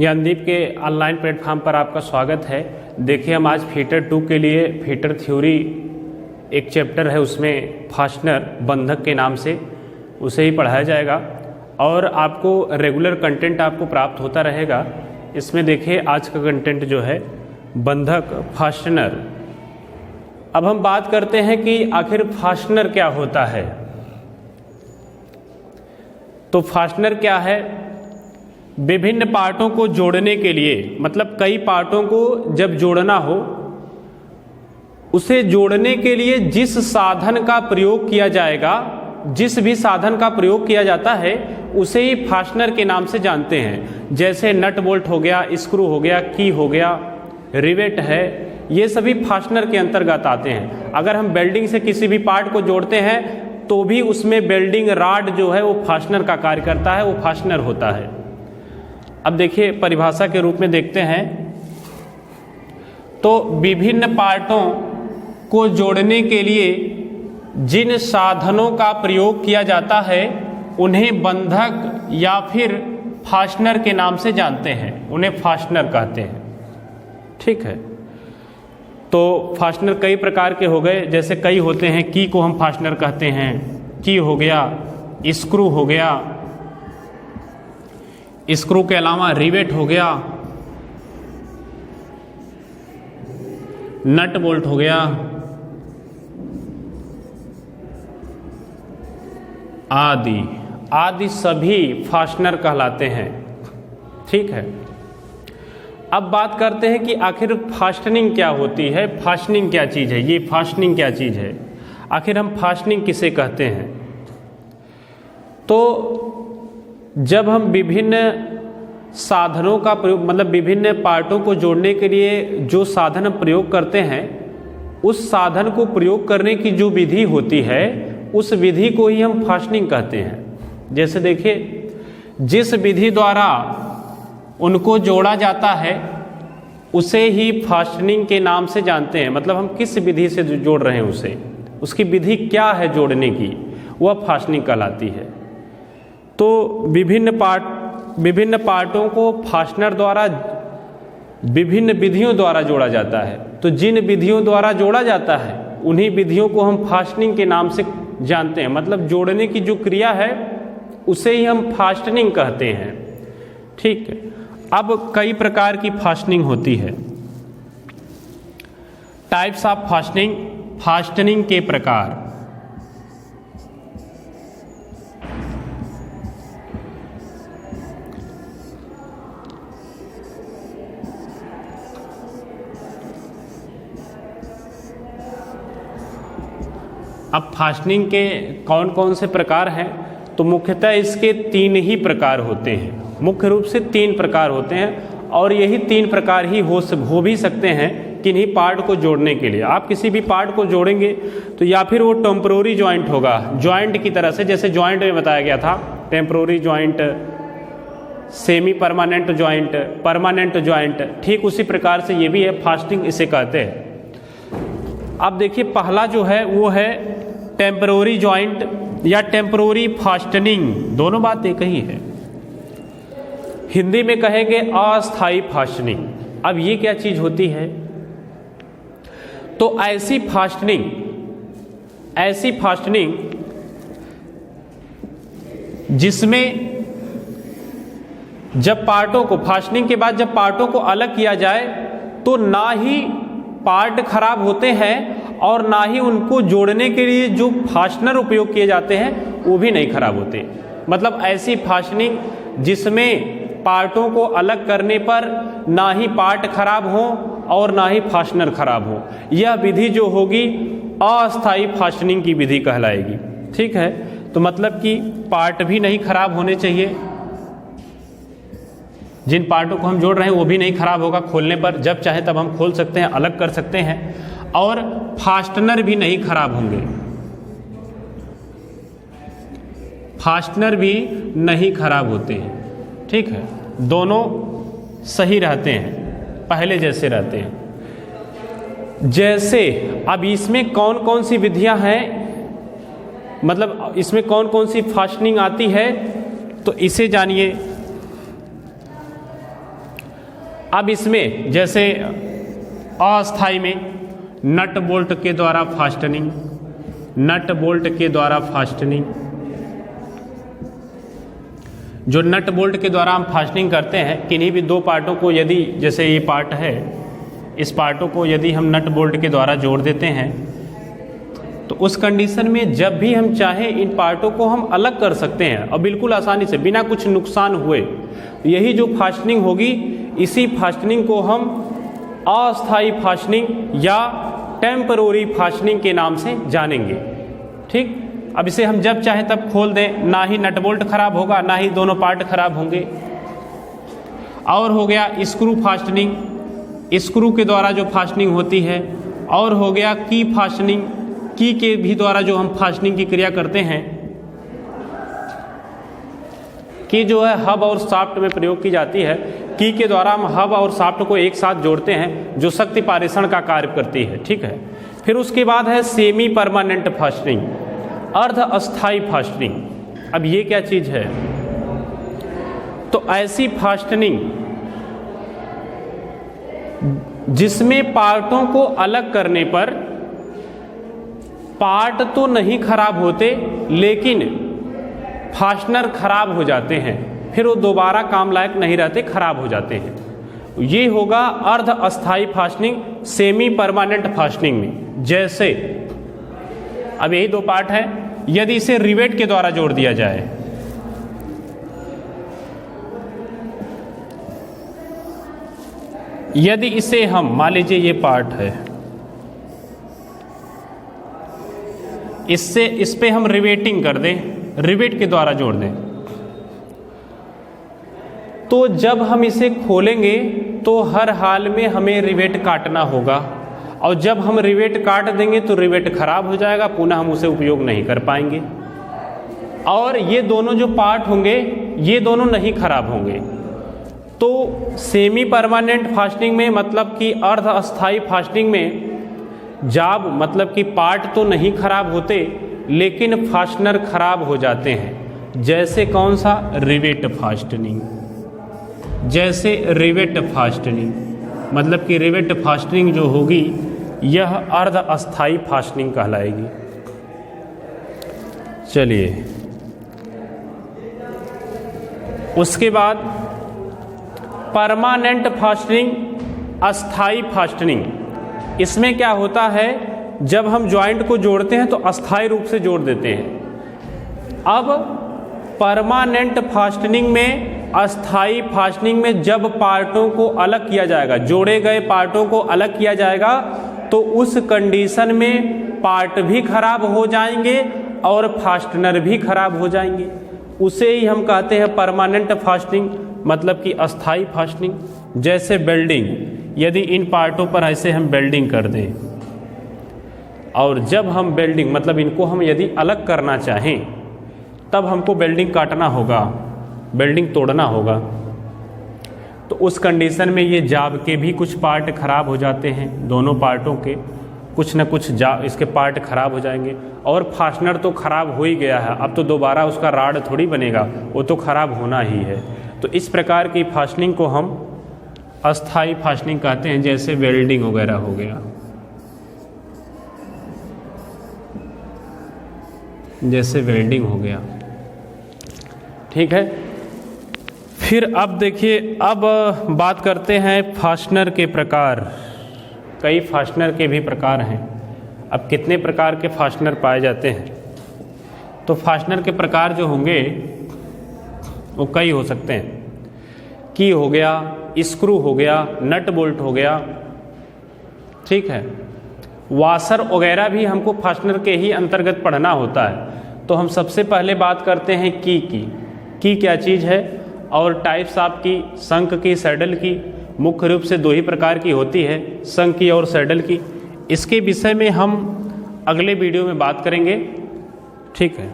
ज्ञानदीप के online platform पर आपका स्वागत है। देखिए, हम आज फीटर 2 के लिए फीटर थ्योरी एक चैप्टर है, उसमें फास्टनर बंधक के नाम से उसे ही पढ़ाया जाएगा और आपको रेगुलर कंटेंट आपको प्राप्त होता रहेगा। इसमें देखिए, आज का कंटेंट जो है बंधक फास्टनर। अब हम बात करते हैं कि आखिर फास्टनर क्या होता है। तो फास्टनर क्या है? विभिन्न पार्टों को जोड़ने के लिए, मतलब कई पार्टों को जब जोड़ना हो, उसे जोड़ने के लिए जिस साधन का प्रयोग किया जाएगा, जिस भी साधन का प्रयोग किया जाता है उसे ही फास्टनर के नाम से जानते हैं। जैसे नट बोल्ट हो गया, स्क्रू हो गया, की हो गया, रिवेट है, ये सभी फास्टनर के अंतर्गत आते हैं। अगर हम वेल्डिंग से किसी भी पार्ट को जोड़ते हैं तो भी उसमें वेल्डिंग रॉड जो है वो फास्टनर का कार्य करता है, वो फास्टनर होता है। अब देखिए, परिभाषा के रूप में देखते हैं तो विभिन्न पार्टों को जोड़ने के लिए जिन साधनों का प्रयोग किया जाता है उन्हें बंधक या फिर फास्टनर के नाम से जानते हैं, उन्हें फास्टनर कहते हैं। ठीक है, तो फास्टनर कई प्रकार के हो गए। जैसे कई होते हैं, की को हम फास्टनर कहते हैं, की हो गया, स्क्रू हो गया, स्क्रू के अलावा रिवेट हो गया, नट बोल्ट हो गया, आदि सभी फास्टनर कहलाते हैं। ठीक है, अब बात करते हैं कि आखिर फास्टनिंग क्या होती है, फास्टनिंग क्या चीज़ है, ये फास्टनिंग क्या चीज़ है, आखिर हम फास्टनिंग किसे कहते हैं। तो जब हम विभिन्न साधनों का प्रयोग, मतलब विभिन्न पार्टों को जोड़ने के लिए जो साधन हम प्रयोग करते हैं, उस साधन को प्रयोग करने की जो विधि होती है उस विधि को ही हम फास्टनिंग कहते हैं। जैसे देखिए, जिस विधि द्वारा उनको जोड़ा जाता है उसे ही फास्टनिंग के नाम से जानते हैं। मतलब हम किस विधि से जोड़ रहे हैं उसे, उसकी विधि क्या है जोड़ने की, वह फास्टनिंग कहलाती है। तो विभिन्न पार्टों को फास्टनर द्वारा विभिन्न विधियों द्वारा जोड़ा जाता है। तो जिन विधियों द्वारा जोड़ा जाता है उन्हीं विधियों को हम फास्टनिंग के नाम से जानते हैं। मतलब जोड़ने की जो क्रिया है उसे ही हम फास्टनिंग कहते हैं। ठीक है, अब कई प्रकार की फास्टनिंग होती है। टाइप्स ऑफ फास्टनिंग, फास्टनिंग के प्रकार। अब फास्टनिंग के कौन कौन से प्रकार हैं? तो मुख्यतः इसके 3 ही प्रकार होते हैं। मुख्य रूप से 3 प्रकार होते हैं और यही 3 प्रकार ही हो भी सकते हैं किन्हीं पार्ट को जोड़ने के लिए। आप किसी भी पार्ट को जोड़ेंगे तो या फिर वो टेम्पररी जॉइंट होगा, जॉइंट की तरह से, जैसे जॉइंट में बताया गया था, temporary joint, semi permanent joint, permanent joint, ठीक उसी प्रकार से ये भी है, फास्टनिंग इसे कहते हैं। अब देखिए, पहला जो है वो है टेम्पररी जॉइंट या टेम्पररी फास्टनिंग, दोनों बात एक ही है। हिंदी में कहेंगे अस्थाई फास्टनिंग। अब ये क्या चीज होती है? तो ऐसी फास्टनिंग जिसमें जब पार्टों को, फास्टनिंग के बाद जब पार्टों को अलग किया जाए तो ना ही पार्ट खराब होते हैं और ना ही उनको जोड़ने के लिए जो फास्टनर उपयोग किए जाते हैं वो भी नहीं खराब होते। मतलब ऐसी फास्टनिंग जिसमें पार्टों को अलग करने पर ना ही पार्ट खराब हो और ना ही फास्टनर खराब हो, यह विधि जो होगी अस्थाई फास्टनिंग की विधि कहलाएगी। ठीक है, तो मतलब कि पार्ट भी नहीं खराब होने चाहिए, जिन पार्टों को हम जोड़ रहे हैं वो भी नहीं खराब होगा, खोलने पर जब चाहे तब हम खोल सकते हैं, अलग कर सकते हैं, और फास्टनर भी नहीं खराब होंगे, फास्टनर भी नहीं खराब होते हैं। ठीक है, दोनों सही रहते हैं, पहले जैसे रहते हैं। जैसे अब इसमें कौन कौन सी विधियां हैं, मतलब इसमें कौन कौन सी फास्टनिंग आती है, तो इसे जानिए। अब इसमें जैसे अस्थाई में नट बोल्ट के द्वारा फास्टनिंग, नट बोल्ट के द्वारा फास्टनिंग, जो नट बोल्ट के द्वारा हम फास्टनिंग करते हैं किन्हीं भी दो पार्टों को, यदि जैसे ये पार्ट है, इस पार्टों को यदि हम नट बोल्ट के द्वारा जोड़ देते हैं तो उस कंडीशन में जब भी हम चाहें इन पार्टों को हम अलग कर सकते हैं और बिल्कुल आसानी से बिना कुछ नुकसान हुए। यही जो फास्टनिंग होगी, इसी फास्टनिंग को हम अस्थायी फास्टनिंग या टेम्पररी फास्टनिंग के नाम से जानेंगे। ठीक, अब इसे हम जब चाहे तब खोल दें, ना ही नट बोल्ट खराब होगा ना ही दोनों पार्ट खराब होंगे। और हो गया स्क्रू फास्टनिंग, स्क्रू के द्वारा जो फास्टनिंग होती है। और हो गया की फास्टनिंग, की के भी द्वारा जो हम फास्टनिंग की क्रिया करते हैं। की जो है हब और शाफ्ट में प्रयोग की जाती है। की के द्वारा हम हब और शाफ्ट को एक साथ जोड़ते हैं जो शक्ति पारेषण का कार्य करती है। ठीक है, फिर उसके बाद है सेमी परमानेंट फास्टनिंग, अर्ध अस्थाई फास्टनिंग। अब ये क्या चीज है? तो ऐसी फास्टनिंग जिसमें पार्टों को अलग करने पर पार्ट तो नहीं खराब होते लेकिन फास्टनर खराब हो जाते हैं, फिर वो दोबारा काम लायक नहीं रहते, खराब हो जाते हैं। ये होगा अर्ध अस्थाई फास्टनिंग सेमी परमानेंट फास्टनिंग में। जैसे अब यही दो पार्ट है, यदि इसे रिवेट के द्वारा जोड़ दिया जाए, यदि इसे हम मान लीजिए ये पार्ट है, इससे इस पे हम रिवेटिंग कर दें, रिवेट के द्वारा जोड़ दें, तो जब हम इसे खोलेंगे तो हर हाल में हमें रिवेट काटना होगा। और जब हम रिवेट काट देंगे तो रिवेट खराब हो जाएगा, पुनः हम उसे उपयोग नहीं कर पाएंगे। और ये दोनों जो पार्ट होंगे ये दोनों नहीं खराब होंगे। तो सेमी परमानेंट फास्टनिंग में मतलब कि अर्ध अस्थाई फास्टनिंग में जाब मतलब कि पार्ट तो नहीं खराब होते लेकिन फास्टनर खराब हो जाते हैं। जैसे कौन सा? Rivet fastening. जैसे रिवेट फास्टनिंग मतलब कि रिवेट फास्टनिंग जो होगी यह अर्ध अस्थाई फास्टनिंग कहलाएगी। चलिए, उसके बाद परमानेंट फास्टनिंग, अस्थाई फास्टनिंग। इसमें क्या होता है, जब हम जॉइंट को जोड़ते हैं तो अस्थाई रूप से जोड़ देते हैं। अब परमानेंट फास्टनिंग में, अस्थाई फास्टनिंग में जब पार्टों को अलग किया जाएगा, जोड़े गए पार्टों को अलग किया जाएगा तो उस कंडीशन में पार्ट भी खराब हो जाएंगे और फास्टनर भी खराब हो जाएंगे। उसे ही हम कहते हैं परमानेंट फास्टनिंग मतलब कि अस्थाई फास्टनिंग। जैसे वेल्डिंग, यदि इन पार्टों पर ऐसे हम वेल्डिंग कर दें और जब हम वेल्डिंग मतलब इनको हम यदि अलग करना चाहें तब हमको वेल्डिंग काटना होगा, वेल्डिंग तोड़ना होगा। तो उस कंडीशन में ये जाब के भी कुछ पार्ट खराब हो जाते हैं, दोनों पार्टों के कुछ न कुछ इसके पार्ट खराब हो जाएंगे। और फास्टनर तो खराब हो ही गया है, अब तो दोबारा उसका राड थोड़ी बनेगा, वो तो खराब होना ही है। तो इस प्रकार की फास्टनिंग को हम अस्थाई फास्टनिंग कहते हैं। जैसे वेल्डिंग वगैरह हो गया, जैसे वेल्डिंग हो गया। ठीक है, फिर अब देखिए, अब बात करते हैं फास्टनर के प्रकार। कई फास्टनर के भी प्रकार हैं। अब कितने प्रकार के फास्टनर पाए जाते हैं? तो फास्टनर के प्रकार जो होंगे वो कई हो सकते हैं। की हो गया, स्क्रू हो गया, नट बोल्ट हो गया। ठीक है, वाशर वगैरह भी हमको फास्टनर के ही अंतर्गत पढ़ना होता है। तो हम सबसे पहले बात करते हैं की क्या चीज़ है और टाइप्स ऑफ की, शंक की, सैडल की। मुख्य रूप से दो ही प्रकार की होती है, शंक की और सैडल की। इसके विषय में हम अगले वीडियो में बात करेंगे। ठीक है।